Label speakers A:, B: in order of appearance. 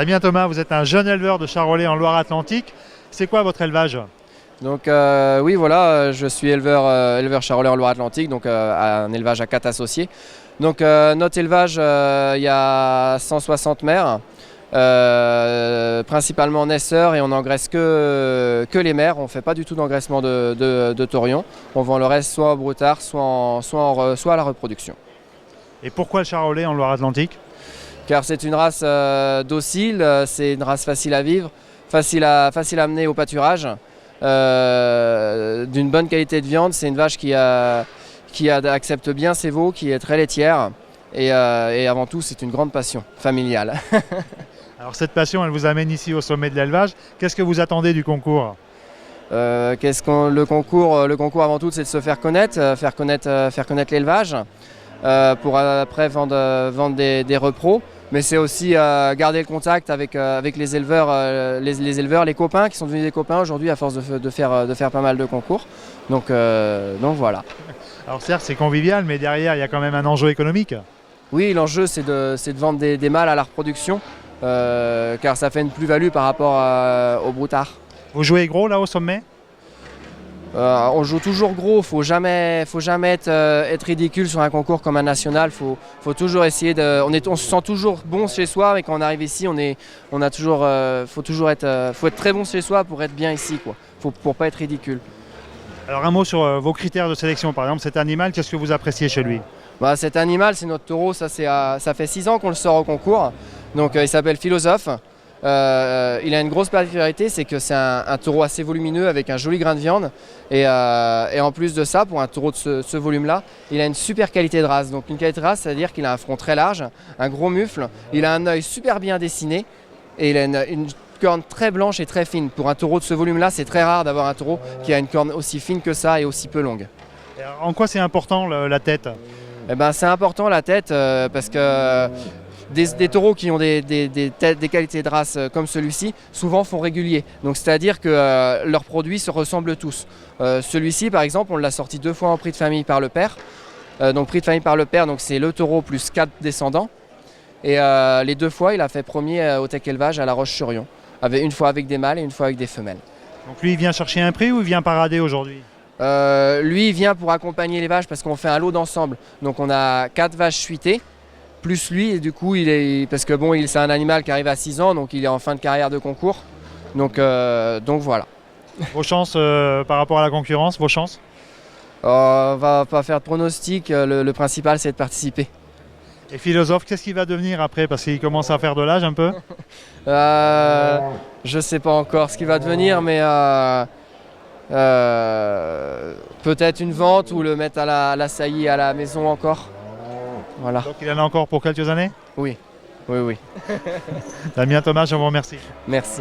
A: Damien Thomas, vous êtes un jeune éleveur de charolais en Loire-Atlantique. C'est quoi votre élevage?
B: Donc oui voilà, je suis éleveur charolais en Loire-Atlantique, donc un élevage à 4 associés. Donc notre élevage, il y a 160 mères, principalement naisseurs, et on n'engraisse que les mères. On ne fait pas du tout d'engraissement de taurions. On vend le reste soit au broutard, soit à la reproduction.
A: Et pourquoi le charolais en Loire-Atlantique?
B: Car c'est une race docile, c'est une race facile à vivre, facile à amener au pâturage. D'une bonne qualité de viande, c'est une vache qui accepte bien ses veaux, qui est très laitière, et avant tout c'est une grande passion familiale.
A: Alors cette passion, elle vous amène ici au sommet de l'élevage. Qu'est-ce que vous attendez du concours?
B: Le concours avant tout, c'est de se faire connaître, faire connaître l'élevage, pour après vendre des repros. Mais c'est aussi garder le contact avec les éleveurs, les copains qui sont devenus des copains aujourd'hui à force de faire pas mal de concours. Donc voilà.
A: Alors certes, c'est convivial, mais derrière, il y a quand même un enjeu économique.
B: Oui, l'enjeu, c'est de vendre des mâles à la reproduction, car ça fait une plus-value par rapport au broutard.
A: Vous jouez gros là au sommet?
B: On joue toujours gros, faut jamais être ridicule sur un concours comme un national. Faut toujours essayer on se sent toujours bon chez soi, mais quand on arrive ici, faut être très bon chez soi pour être bien ici, quoi. Pour pas être ridicule.
A: Alors un mot sur vos critères de sélection, par exemple cet animal, qu'est-ce que vous appréciez chez lui?
B: Cet animal, c'est notre taureau, ça fait 6 ans qu'on le sort au concours, donc il s'appelle Philosophe. Il a une grosse particularité, c'est que c'est un taureau assez volumineux avec un joli grain de viande, et en plus de ça, pour un taureau de ce volume-là, il a une super qualité de race. Donc une qualité de race, c'est-à-dire qu'il a un front très large, un gros mufle, il a un œil super bien dessiné, et il a une corne très blanche et très fine. Pour un taureau de ce volume-là, c'est très rare d'avoir un taureau qui a une corne aussi fine que ça et aussi peu longue.
A: Et alors, en quoi c'est important la tête?
B: C'est important la tête, parce que des taureaux qui ont des qualités de race comme celui-ci, souvent font régulier. Donc c'est-à-dire que leurs produits se ressemblent tous. Celui-ci, par exemple, on l'a sorti 2 fois en prix de famille par le père. Donc prix de famille par le père, donc c'est le taureau plus 4 descendants. Et les 2 fois, il a fait premier au Tech Élevage à La Roche-sur-Yon. Une fois avec des mâles et une fois avec des femelles.
A: Donc lui, il vient chercher un prix ou il vient parader aujourd'hui?
B: Lui, il vient pour accompagner les vaches parce qu'on fait un lot d'ensemble. Donc on a 4 vaches fuitées, plus lui, et du coup, parce que bon, c'est un animal qui arrive à 6 ans, donc il est en fin de carrière de concours. Donc voilà.
A: Vos chances par rapport à la concurrence, vos chances?
B: On va pas faire de pronostic, le principal c'est de participer.
A: Et Philosophe, qu'est-ce qu'il va devenir après? Parce qu'il commence à faire de l'âge un peu.
B: Je sais pas encore ce qu'il va devenir, mais peut-être une vente ou le mettre à la saillie à la maison encore. Voilà.
A: Donc il en a encore pour quelques années?
B: Oui.
A: Damien Thomas, je vous remercie.
B: Merci.